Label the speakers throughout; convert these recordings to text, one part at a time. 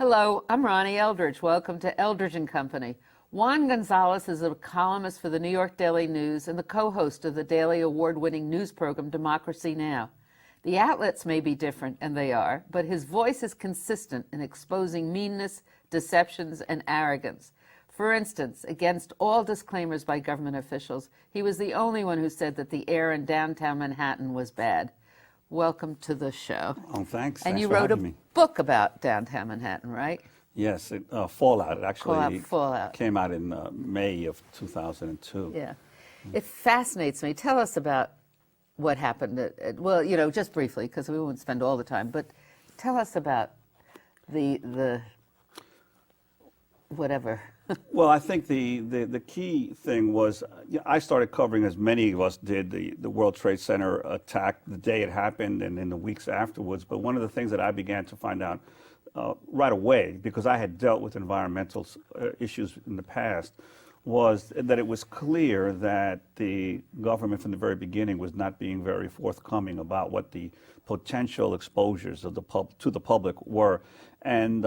Speaker 1: Hello, I'm Ronnie Eldridge. Welcome to Eldridge and Company. Juan Gonzalez is a columnist for the New York Daily News and the co-host of the daily award-winning news program Democracy Now! The outlets may be different, and they are, but his voice is consistent in exposing meanness, deceptions, and arrogance. For instance, against all disclaimers by government officials, he was the only one who said that the air in downtown Manhattan was bad. Welcome to the show.
Speaker 2: Oh, thanks.
Speaker 1: And
Speaker 2: Thanks
Speaker 1: you
Speaker 2: for
Speaker 1: wrote a
Speaker 2: having me.
Speaker 1: book about downtown Manhattan, right?
Speaker 2: Yes, Fallout. It actually
Speaker 1: Fallout.
Speaker 2: came out in May of 2002.
Speaker 1: Yeah. It fascinates me. Tell us about what happened. Well, just briefly, because we won't spend all the time, but tell us about the whatever.
Speaker 2: Well, I think the key thing was I started covering, as many of us did, the World Trade Center attack the day it happened and in the weeks afterwards. But one of the things that I began to find out right away, because I had dealt with environmental issues in the past, was that it was clear that the government from the very beginning was not being very forthcoming about what the potential exposures of to the public were. And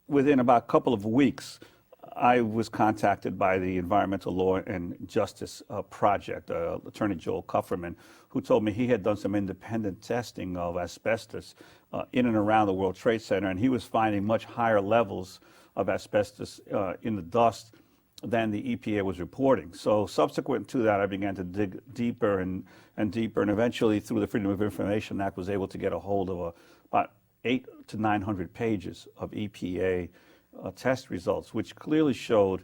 Speaker 2: within about a couple of weeks, I was contacted by the Environmental Law and Justice Project, Attorney Joel Kupferman, who told me he had done some independent testing of asbestos in and around the World Trade Center, and he was finding much higher levels of asbestos in the dust than the EPA was reporting. So subsequent to that, I began to dig deeper and deeper, and eventually through the Freedom of Information Act was able to get a hold of about 800 to 900 pages of EPA test results, which clearly showed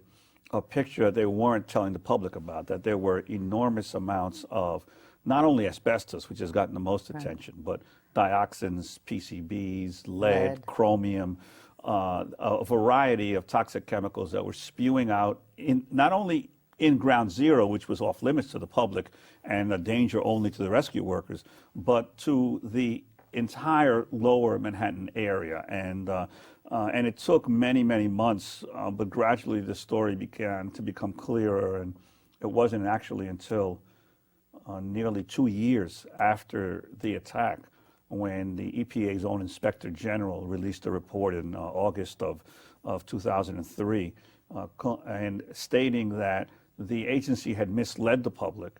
Speaker 2: a picture they weren't telling the public about, that there were enormous amounts of not only asbestos, which has gotten the most attention, but dioxins, PCBs, lead, chromium, a variety of toxic chemicals that were spewing out in not only in Ground Zero, which was off limits to the public and a danger only to the rescue workers, but to the entire lower Manhattan area. And it took many, many months, but gradually the story began to become clearer. And it wasn't actually until nearly 2 years after the attack when the EPA's own Inspector General released a report in August of 2003 and stating that the agency had misled the public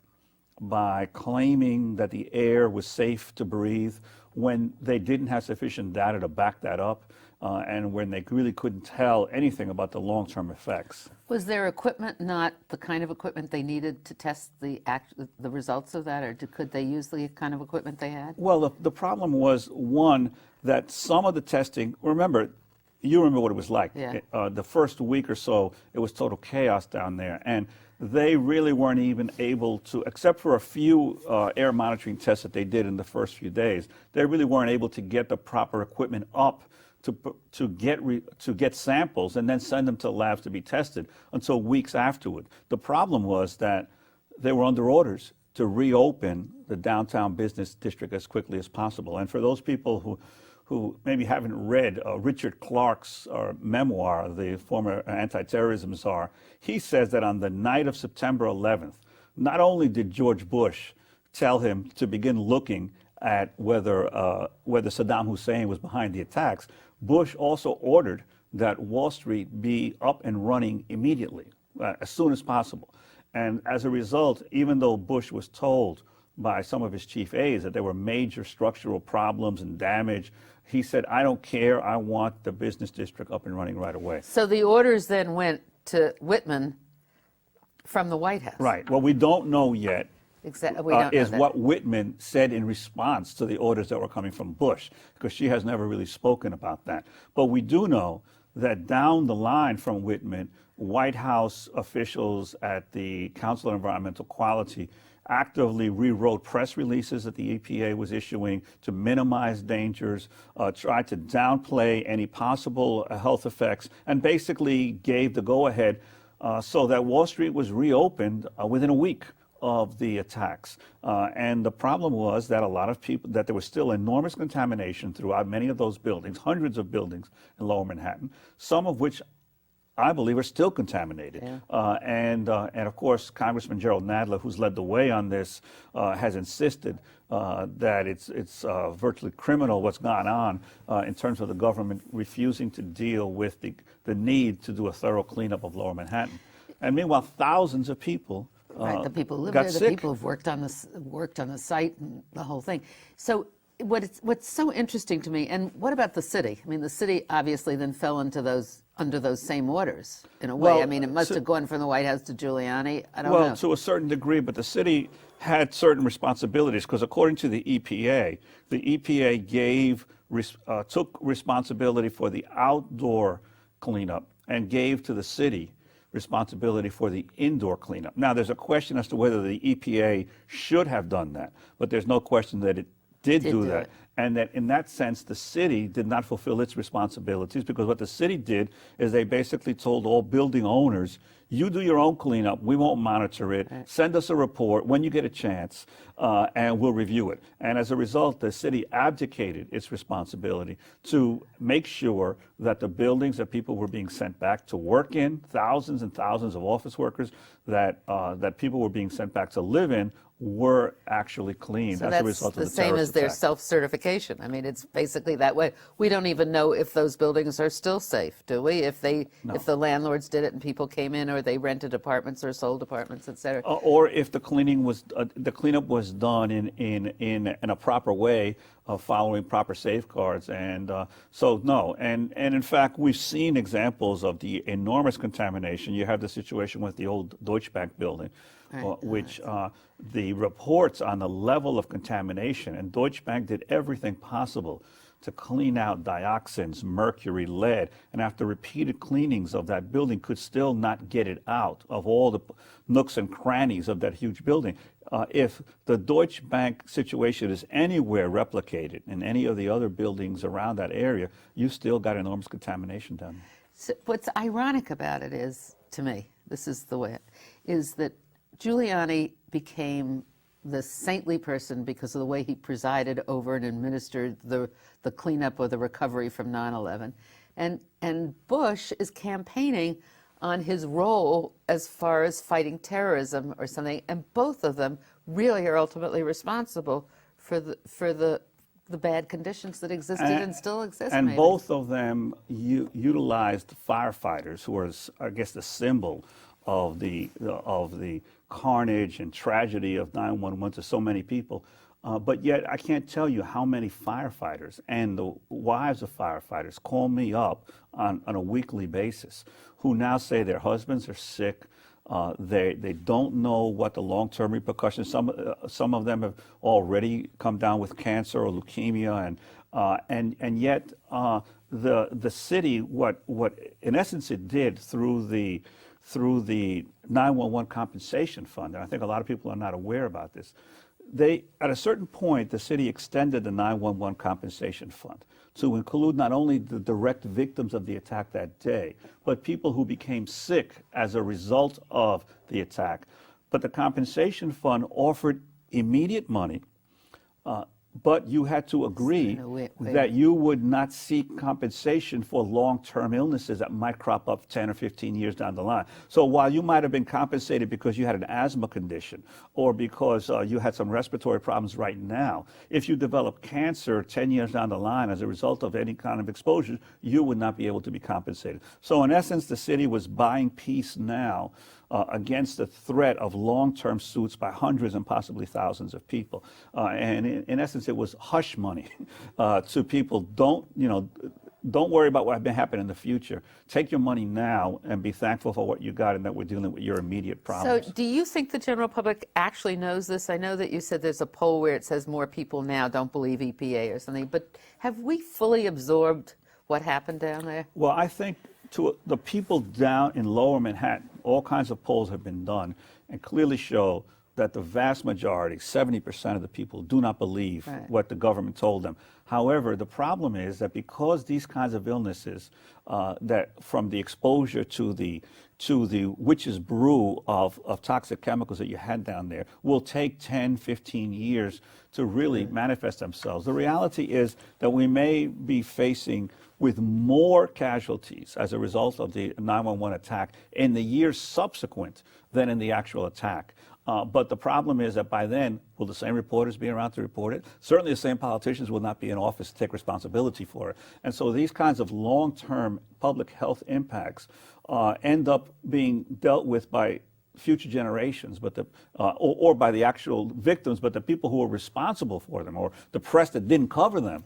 Speaker 2: by claiming that the air was safe to breathe when they didn't have sufficient data to back that up, and when they really couldn't tell anything about the long-term effects.
Speaker 1: Was their equipment not the kind of equipment they needed to test the results of that, or could they use the kind of equipment they had?
Speaker 2: Well, the problem was, one, that some of the testing, you remember what it was like.
Speaker 1: Yeah.
Speaker 2: The first week or so, it was total chaos down there. And they really weren't even able to, except for a few air monitoring tests that they did in the first few days, they really weren't able to get the proper equipment up to get samples and then send them to labs to be tested until weeks afterward. The problem was that they were under orders to reopen the downtown business district as quickly as possible. And for those people who maybe haven't read Richard Clarke's memoir, the former anti-terrorism czar, he says that on the night of September 11th, not only did George Bush tell him to begin looking at whether Saddam Hussein was behind the attacks, Bush also ordered that Wall Street be up and running immediately, as soon as possible. And as a result, even though Bush was told by some of his chief aides that there were major structural problems and damage, he said, I don't care, I want the business district up and running right away.
Speaker 1: So the orders then went to Whitman from the White House.
Speaker 2: Right. What we don't know yet
Speaker 1: Exactly.
Speaker 2: is what Whitman said in response to the orders that were coming from Bush, because she has never really spoken about that. But we do know that down the line from Whitman, White House officials at the Council on Environmental Quality actively rewrote press releases that the EPA was issuing to minimize dangers, tried to downplay any possible health effects, and basically gave the go-ahead so that Wall Street was reopened within a week of the attacks. And the problem was that a lot of people, that there was still enormous contamination throughout many of those buildings, hundreds of buildings in Lower Manhattan, some of which I believe, are still contaminated.
Speaker 1: Yeah.
Speaker 2: And of course, Congressman Gerald Nadler, who's led the way on this, has insisted that it's virtually criminal what's gone on in terms of the government refusing to deal with the need to do a thorough cleanup of Lower Manhattan. And meanwhile, thousands of people
Speaker 1: Right, the people who live
Speaker 2: got
Speaker 1: there, the
Speaker 2: sick.
Speaker 1: people who've worked on the site and the whole thing. So what's so interesting to me, and what about the city? I mean, the city obviously then fell into under those same orders in a way.
Speaker 2: Well,
Speaker 1: I mean, it must have gone from the White House to Giuliani. I don't
Speaker 2: Well,
Speaker 1: know.
Speaker 2: to a certain degree, but the city had certain responsibilities because according to the EPA took responsibility for the outdoor cleanup and gave to the city responsibility for the indoor cleanup. Now, there's a question as to whether the EPA should have done that, but there's no question that it did do that.
Speaker 1: it.
Speaker 2: And that in that sense, the city did not fulfill its responsibilities because what the city did is they basically told all building owners, you do your own cleanup, we won't monitor it, send us a report when you get a chance, and we'll review it. And as a result, the city abdicated its responsibility to make sure that the buildings that people were being sent back to work in, thousands and thousands of office workers that people were being sent back to live in, were actually cleaned
Speaker 1: So
Speaker 2: as a
Speaker 1: that's
Speaker 2: result of
Speaker 1: the
Speaker 2: the
Speaker 1: same as
Speaker 2: terrorist
Speaker 1: their
Speaker 2: attack.
Speaker 1: self-certification. I mean, it's basically that way. We don't even know if those buildings are still safe, do we? If the landlords did it and people came in, or they rented apartments or sold apartments, et cetera.
Speaker 2: Or if the cleanup was done in a proper way, following proper safeguards, and so no, and in fact we've seen examples of the enormous contamination. You have the situation with the old Deutsche Bank building, which the reports on the level of contamination, and Deutsche Bank did everything possible to clean out dioxins, mercury, lead, and after repeated cleanings of that building could still not get it out of all the nooks and crannies of that huge building. If the Deutsche Bank situation is anywhere replicated in any of the other buildings around that area, you still got enormous contamination down there.
Speaker 1: So what's ironic about it is, to me, this is the way is that Giuliani became the saintly person because of the way he presided over and administered the cleanup or the recovery from 9/11. And Bush is campaigning on his role as far as fighting terrorism or something, and both of them really are ultimately responsible for the bad conditions that existed and still exist.
Speaker 2: And
Speaker 1: maybe.
Speaker 2: both of them utilized firefighters, who are, I guess, the symbol of the carnage and tragedy of 9/11 to so many people. But yet, I can't tell you how many firefighters and the wives of firefighters call me up on a weekly basis, who now say their husbands are sick. They don't know what the long-term repercussions. Some of them have already come down with cancer or leukemia, and yet the city, what in essence it did through the 911 compensation fund, and I think a lot of people are not aware about this. At a certain point, the city extended the 911 compensation fund to include not only the direct victims of the attack that day, but people who became sick as a result of the attack. But the compensation fund offered immediate money, but you had to agree that you would not seek compensation for long-term illnesses that might crop up 10 or 15 years down the line. So while you might have been compensated because you had an asthma condition or because you had some respiratory problems right now, if you develop cancer 10 years down the line as a result of any kind of exposure, you would not be able to be compensated. So in essence, the city was buying peace now against the threat of long-term suits by hundreds and possibly thousands of people. And in essence, it was hush money to people. Don't worry about what may happen in the future. Take your money now and be thankful for what you got and that we're dealing with your immediate problems.
Speaker 1: So do you think the general public actually knows this? I know that you said there's a poll where it says more people now don't believe EPA or something, but have we fully absorbed what happened down there?
Speaker 2: Well, I think to the people down in Lower Manhattan, all kinds of polls have been done and clearly show that the vast majority, 70% of the people, do not believe what the government told them. However, the problem is that because these kinds of illnesses, that from the exposure to the witch's brew of toxic chemicals that you had down there, will take 10, 15 years to really manifest themselves. The reality is that we may be facing with more casualties as a result of the 911 attack in the years subsequent than in the actual attack. But the problem is that by then, will the same reporters be around to report it? Certainly the same politicians will not be in office to take responsibility for it. And so these kinds of long-term public health impacts end up being dealt with by future generations, but or by the actual victims, but the people who are responsible for them, or the press that didn't cover them,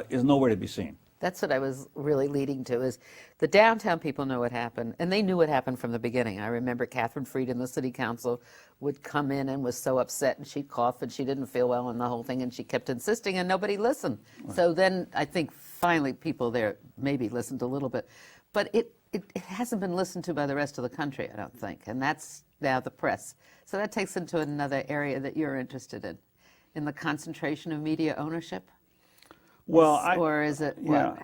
Speaker 2: is nowhere to be seen.
Speaker 1: That's what I was really leading to, is the downtown people know what happened, and they knew what happened from the beginning. I remember Catherine Freed in the city council would come in and was so upset, and she'd cough, and she didn't feel well, and the whole thing, and she kept insisting, and nobody listened. Right. So then I think finally people there maybe listened a little bit. But it hasn't been listened to by the rest of the country, I don't think, and that's now the press. So that takes into another area that you're interested in the concentration of media ownership.
Speaker 2: Well,
Speaker 1: or is it?
Speaker 2: Yeah.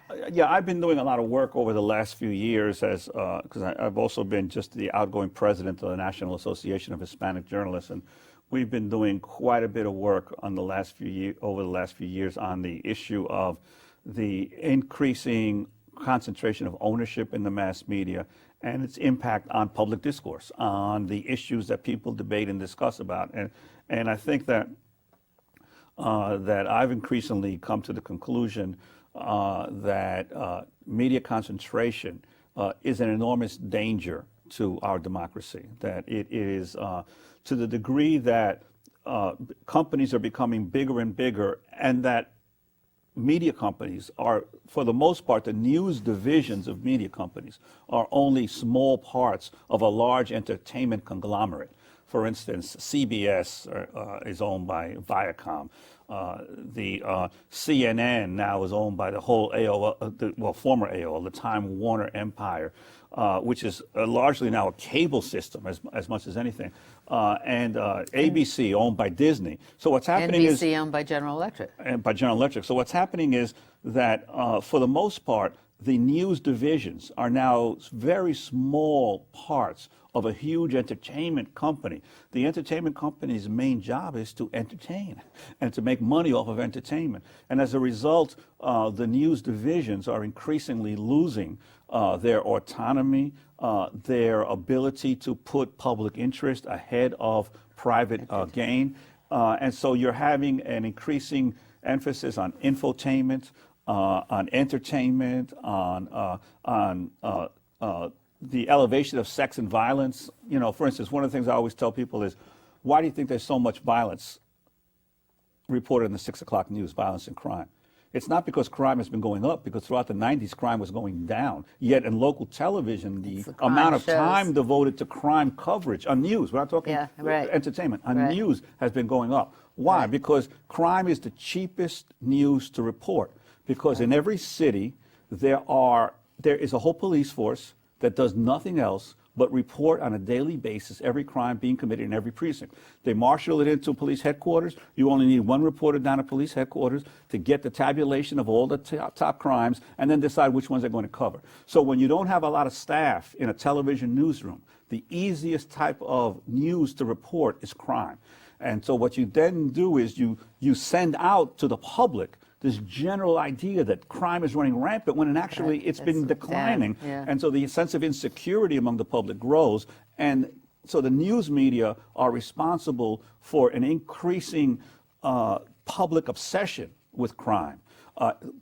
Speaker 2: I've been doing a lot of work over the last few years because I've also been just the outgoing president of the National Association of Hispanic Journalists, and we've been doing quite a bit of work on over the last few years on the issue of the increasing concentration of ownership in the mass media and its impact on public discourse, on the issues that people debate and discuss about, and I think that. That I've increasingly come to the conclusion that media concentration is an enormous danger to our democracy, that it is to the degree that companies are becoming bigger and bigger, and that media companies are, for the most part, the news divisions of media companies are only small parts of a large entertainment conglomerate. For instance, CBS is owned by Viacom. The CNN now is owned by the whole AOL, former AOL, the Time Warner empire, which is largely now a cable system as much as anything. And ABC owned by Disney. So what's happening is
Speaker 1: NBC owned by General Electric.
Speaker 2: And by General Electric. So what's happening is that for the most part, the news divisions are now very small parts of a huge entertainment company. The entertainment company's main job is to entertain and to make money off of entertainment. And as a result, the news divisions are increasingly losing their autonomy, their ability to put public interest ahead of private gain. And so you're having an increasing emphasis on infotainment, on entertainment, on the elevation of sex and violence. You know, for instance, one of the things I always tell people is, why do you think there's so much violence reported in the 6 o'clock news, violence and crime? It's not because crime has been going up, because throughout the 90s, crime was going down. Yet in local television, the amount of time devoted to crime coverage on news, we're not talking entertainment, on news has been going up. Why? Because crime is the cheapest news to report. Because in every city, there is a whole police force that does nothing else but report on a daily basis every crime being committed in every precinct. They marshal it into police headquarters. You only need one reporter down at police headquarters to get the tabulation of all the top crimes and then decide which ones they're going to cover. So when you don't have a lot of staff in a television newsroom, the easiest type of news to report is crime. And so what you then do is you send out to the public this general idea that crime is running rampant when actually it's been declining. And so the sense of insecurity among the public grows. And so the news media are responsible for an increasing public obsession with crime,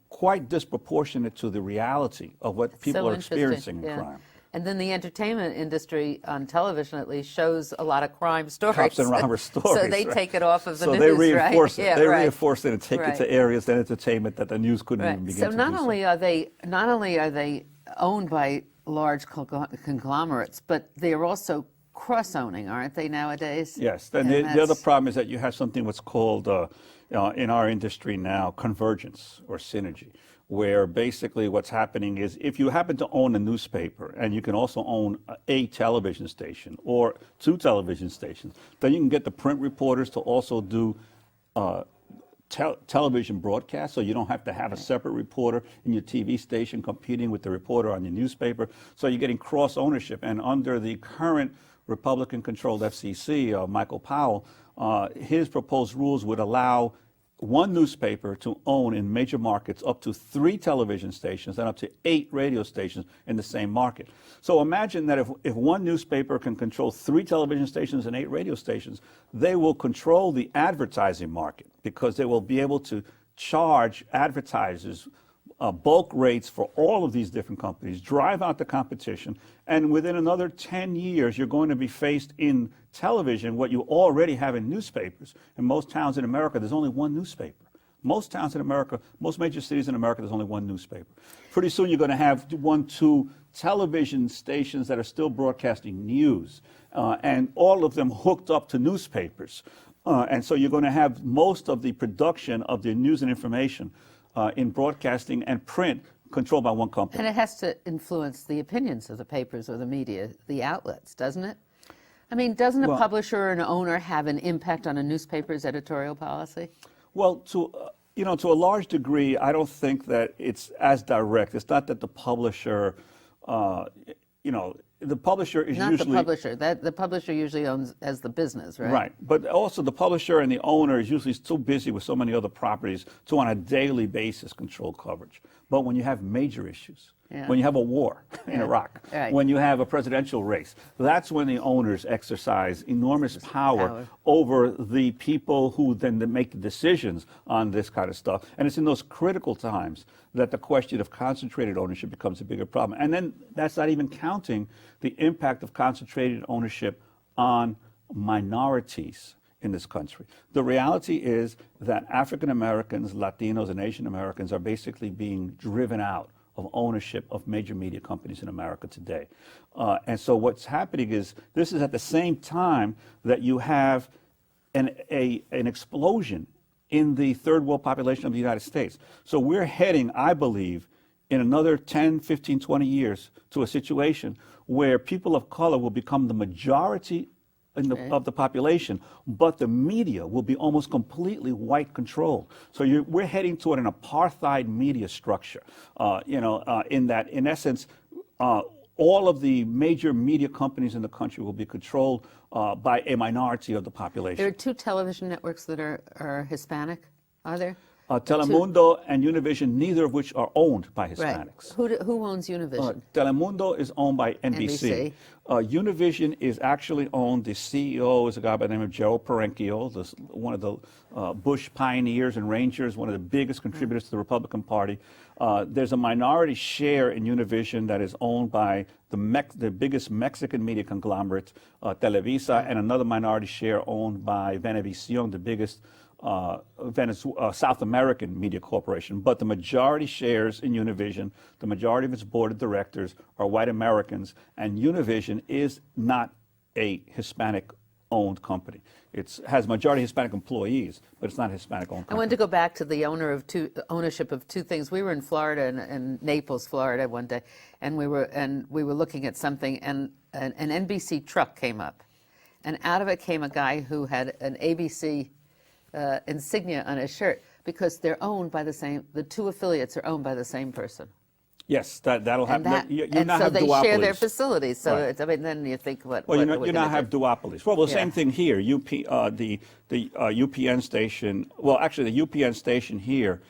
Speaker 2: quite disproportionate to the reality of what people are experiencing in crime.
Speaker 1: And then the entertainment industry, on television at least, shows a lot of crime stories.
Speaker 2: Cops and robber stories.
Speaker 1: So they take it off of the news,
Speaker 2: So they reinforce
Speaker 1: right?
Speaker 2: it. They reinforce it and take it to areas of entertainment that the news couldn't even begin to do.
Speaker 1: So not only are they owned by large conglomerates, but they are also cross-owning, aren't they, nowadays?
Speaker 2: Yes. And the other problem is that you have something what's called, in our industry now, convergence or synergy, where basically what's happening is if you happen to own a newspaper and you can also own a television station or 2 television stations, then you can get the print reporters to also do television broadcasts, so you don't have to have a separate reporter in your TV station competing with the reporter on your newspaper. So you're getting cross ownership. And under the current Republican-controlled FCC, Michael Powell, his proposed rules would allow one newspaper to own in major markets up to 3 television stations and up to 8 radio stations in the same market. So imagine that if one newspaper can control 3 television stations and 8 radio stations, they will control the advertising market because they will be able to charge advertisers bulk rates for all of these different companies, drive out the competition, and within another 10 years, you're going to be faced in television what you already have in newspapers. In most towns in America, there's only one newspaper. Most towns in America, most major cities in America, there's only one newspaper. Pretty soon you're going to have 1, 2 television stations that are still broadcasting news, and all of them hooked up to newspapers. And so you're going to have most of the production of the news and information in broadcasting and print controlled by one company.
Speaker 1: And it has to influence the opinions of the papers or the media, the outlets, doesn't it? I mean, doesn't a publisher or an owner have an impact on a newspaper's editorial policy?
Speaker 2: Well, to a large degree, I don't think that it's as direct. It's not that the publisher, the publisher is
Speaker 1: not
Speaker 2: usually...
Speaker 1: the publisher. The publisher usually owns as the business, right?
Speaker 2: Right. But also the publisher and the owner is usually too busy with so many other properties to on a daily basis control coverage. But when you have major issues, when you have a war in Iraq, when you have a presidential race, that's when the owners exercise enormous power over the people who then make the decisions on this kind of stuff. And it's in those critical times that the question of concentrated ownership becomes a bigger problem. And then that's not even counting the impact of concentrated ownership on minorities in this country. The reality is that African Americans, Latinos, and Asian Americans are basically being driven out of ownership of major media companies in America today. And so what's happening is this is at the same time that you have an explosion in the third world population of the United States. So we're heading, I believe, in another 10, 15, 20 years to a situation where people of color will become the majority of the population, but the media will be almost completely white controlled. So we're heading toward an apartheid media structure, in that, in essence, all of the major media companies in the country will be controlled by a minority of the population.
Speaker 1: There are 2 television networks that are Hispanic, are there?
Speaker 2: Telemundo and Univision, neither of which are owned by Hispanics.
Speaker 1: Right. Who owns Univision?
Speaker 2: Telemundo is owned by NBC. Univision is actually owned, the CEO is a guy by the name of Joe Parenchio, one of the Bush pioneers and Rangers, one of the biggest contributors to the Republican Party. There's a minority share in Univision that is owned by the biggest Mexican media conglomerate, Televisa, and another minority share owned by Venevisión, the biggest South American media corporation. But the majority shares in Univision, the majority of its board of directors are white Americans, and Univision is not a Hispanic-owned company. It has majority Hispanic employees, but it's not a Hispanic-owned company.
Speaker 1: I wanted to go back to the ownership of 2 things. We were in Florida, in Naples, Florida, one day, and we were looking at something, and an NBC truck came up, and out of it came a guy who had an ABC insignia on his shirt, because they're owned by the 2 affiliates are owned by the same person.
Speaker 2: Yes, that'll happen.
Speaker 1: And so they share their facilities. So then you think,
Speaker 2: Well, you now have duopolies. Well, the same thing here. The UPN station. Well, actually, the UPN station here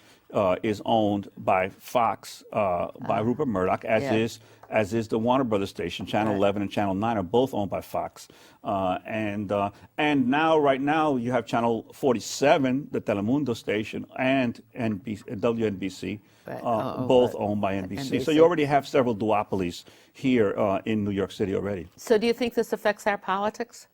Speaker 2: is owned by Fox, by Rupert Murdoch, as is the Warner Brothers station. Channel 11 and Channel 9 are both owned by Fox. And right now, you have Channel 47, the Telemundo station, and WNBC, both owned by NBC. So you already have several duopolies here in New York City already.
Speaker 1: So do you think this affects our politics?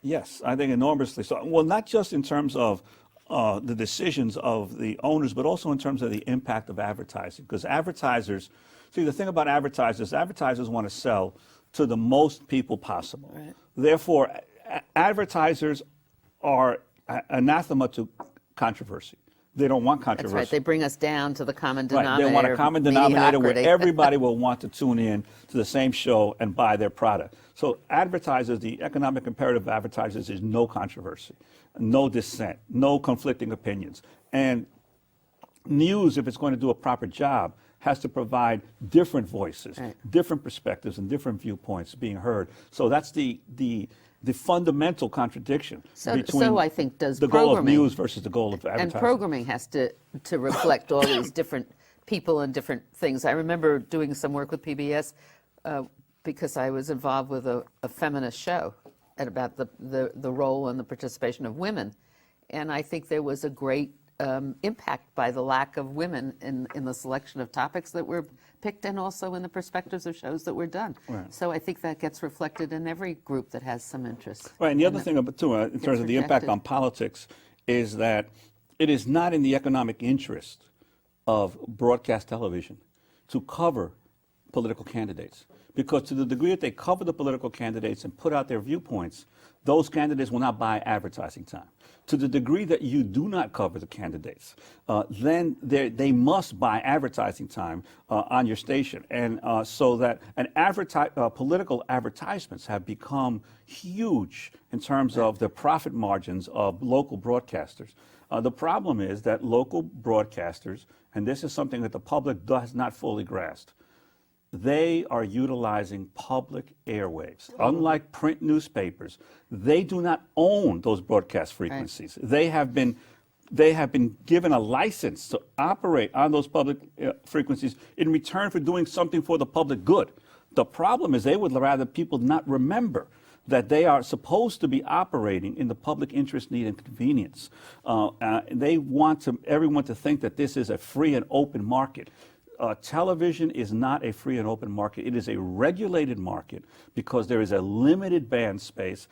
Speaker 2: Yes, I think enormously so. Well, not just in terms of the decisions of the owners, but also in terms of the impact of advertising. Because advertisers, the thing about advertisers want to sell to the most people possible. Right. Therefore, advertisers are anathema to controversy. They don't want controversy.
Speaker 1: That's right. They bring us down to the common denominator.
Speaker 2: Right. They want a common denominator where everybody will want to tune in to the same show and buy their product. So advertisers, the economic imperative of advertisers is no controversy, no dissent, no conflicting opinions. And news, if it's going to do a proper job, has to provide different voices,
Speaker 1: Right.
Speaker 2: different perspectives, and different viewpoints being heard. So that's the fundamental contradiction between
Speaker 1: So I think does
Speaker 2: the goal of
Speaker 1: programming.
Speaker 2: news versus the goal of advertising.
Speaker 1: And programming has to reflect all these different people and different things. I remember doing some work with PBS because I was involved with a feminist show about the role and the participation of women. And I think there was a great impact by the lack of women in the selection of topics that were picked and also in the perspectives of shows that were done.
Speaker 2: Right.
Speaker 1: So I think that gets reflected in every group that has some interest.
Speaker 2: Right, and the other thing about too, in terms of the impact
Speaker 1: rejected.
Speaker 2: on politics, is that it is not in the economic interest of broadcast television to cover political candidates. Because to the degree that they cover the political candidates and put out their viewpoints, those candidates will not buy advertising time. To the degree that you do not cover the candidates, then they must buy advertising time on your station. And so that political advertisements have become huge in terms of the profit margins of local broadcasters. The problem is that local broadcasters, and this is something that the public does not fully grasp, they are utilizing public airwaves. Unlike print newspapers, they do not own those broadcast frequencies. Right. They have been given a license to operate on those public frequencies in return for doing something for the public good. The problem is they would rather people not remember that they are supposed to be operating in the public interest, need, and convenience. They want everyone to think that this is a free and open market. Television is not a free and open market. It is a regulated market because there is a limited band space,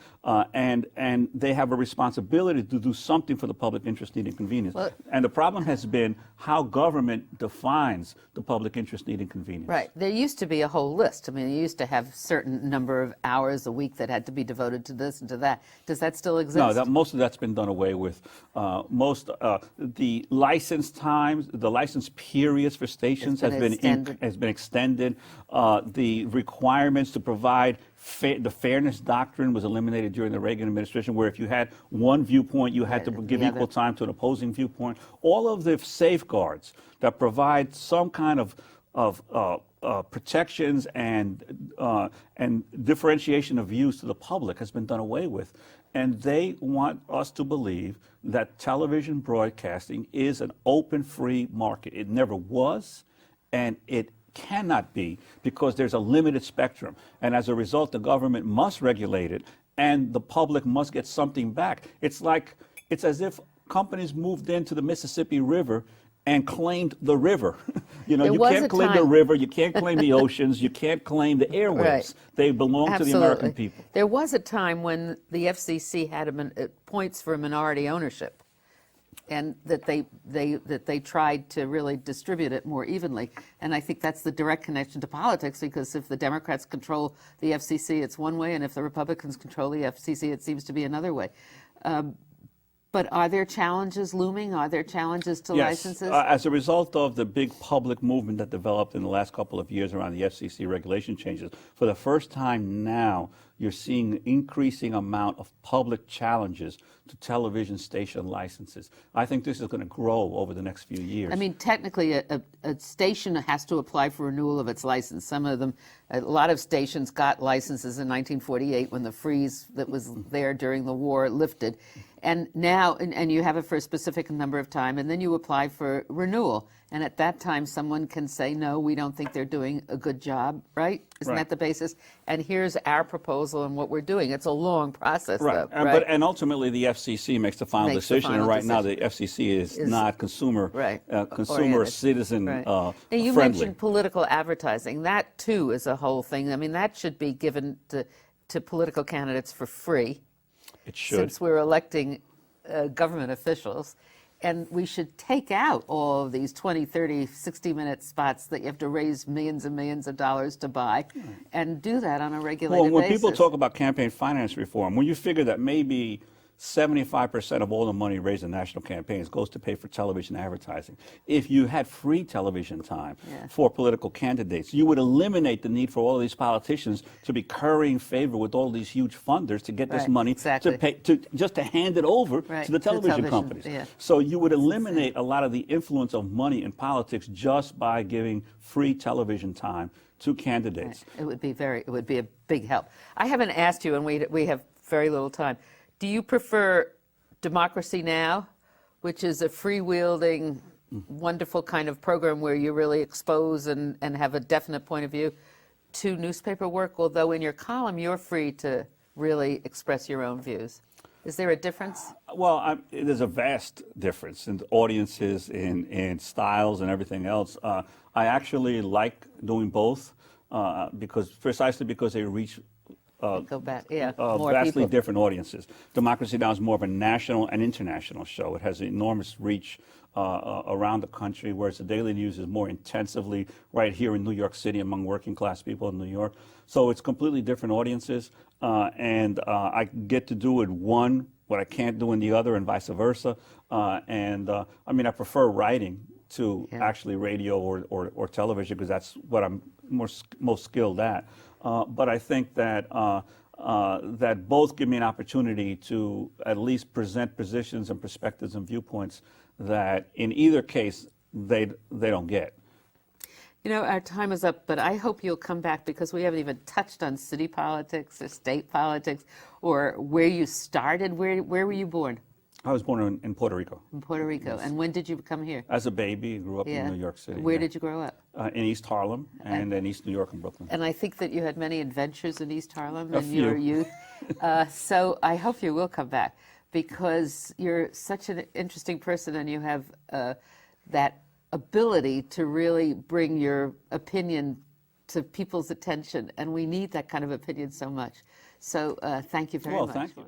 Speaker 2: and they have a responsibility to do something for the public interest, need, and convenience. Well, and the problem has been how government defines the public interest, need, and convenience.
Speaker 1: Right. There used to be a whole list. I mean, you used to have certain number of hours a week that had to be devoted to this and to that. Does that still exist?
Speaker 2: No, most of that's been done away with. The license times, the license periods for stations has been extended. The requirements to provide the fairness doctrine was eliminated during the Reagan administration, where if you had one viewpoint, you had to give equal time to an opposing viewpoint. All of the safeguards that provide some kind of protections and differentiation of views to the public has been done away with. And they want us to believe that television broadcasting is an open, free market. It never was. And it cannot be because there's a limited spectrum. And as a result, the government must regulate it and the public must get something back. It's as if companies moved into the Mississippi River and claimed the river. You can't claim the river, you can't claim the oceans, you can't claim the airwaves. Right. They belong to the American people.
Speaker 1: There was a time when the FCC had points for minority ownership, and that they tried to really distribute it more evenly. And I think that's the direct connection to politics, because if the Democrats control the FCC, it's one way, and if the Republicans control the FCC, it seems to be another way. But are there challenges looming? Are there challenges to licenses?
Speaker 2: As a result of the big public movement that developed in the last couple of years around the FCC regulation changes, for the first time now, you're seeing an increasing amount of public challenges to television station licenses. I think this is going to grow over the next few years.
Speaker 1: I mean, technically, a station has to apply for renewal of its license. Some of them, a lot of stations got licenses in 1948 when the freeze that was there during the war lifted. And now, and you have it for a specific number of time, and then you apply for renewal. And at that time, someone can say, no, we don't think they're doing a good job, right? Isn't that the basis? And here's our proposal and what we're doing. It's a long process, though.
Speaker 2: But ultimately, the FCC makes the final decision. And right now, the FCC is not consumer citizen
Speaker 1: Now, you
Speaker 2: friendly.
Speaker 1: mentioned political advertising. That, too, is a whole thing. I mean, that should be given to political candidates for free.
Speaker 2: It should.
Speaker 1: Since we're electing government officials. And we should take out all of these 20, 30, 60-minute spots that you have to raise millions and millions of dollars to buy, and do that on a regulated basis.
Speaker 2: When people talk about campaign finance reform, when you figure that maybe 75% of all the money raised in national campaigns goes to pay for television advertising. If you had free television time for political candidates, you would eliminate the need for all of these politicians to be currying favor with all these huge funders to get this money to pay, just to hand it over to the television companies. So you would eliminate a lot of the influence of money in politics just by giving free television time to candidates.
Speaker 1: It would be a big help. I haven't asked you, and we have very little time. Do you prefer Democracy Now!, which is a free-wielding, wonderful kind of program where you really expose and have a definite point of view, to newspaper work, although in your column you're free to really express your own views? Is there a difference?
Speaker 2: Well, there's a vast difference in audiences, in styles, and everything else. I actually like doing both precisely because they reach
Speaker 1: more
Speaker 2: vastly
Speaker 1: people.
Speaker 2: different audiences. Democracy Now! Is more of a national and international show. It has enormous reach around the country, whereas the Daily News is more intensively right here in New York City among working class people in New York. So it's completely different audiences, and I get to do it one what I can't do in the other, and vice versa. I mean, I prefer writing to actually radio or television, because that's what I'm most skilled at. But I think that that both give me an opportunity to at least present positions and perspectives and viewpoints that in either case they don't get.
Speaker 1: You know, our time is up, but I hope you'll come back, because we haven't even touched on city politics or state politics or where you started. Where were you born?
Speaker 2: I was born in Puerto Rico.
Speaker 1: In Puerto Rico. And when did you come here?
Speaker 2: As a baby, grew up in New York City.
Speaker 1: Where did you grow up?
Speaker 2: In East Harlem and in East New York and Brooklyn.
Speaker 1: And I think that you had many adventures in East Harlem in
Speaker 2: few.
Speaker 1: your youth. So I hope you will come back, because you're such an interesting person, and you have that ability to really bring your opinion to people's attention. And we need that kind of opinion so much. So thank you very much.
Speaker 2: Thank you.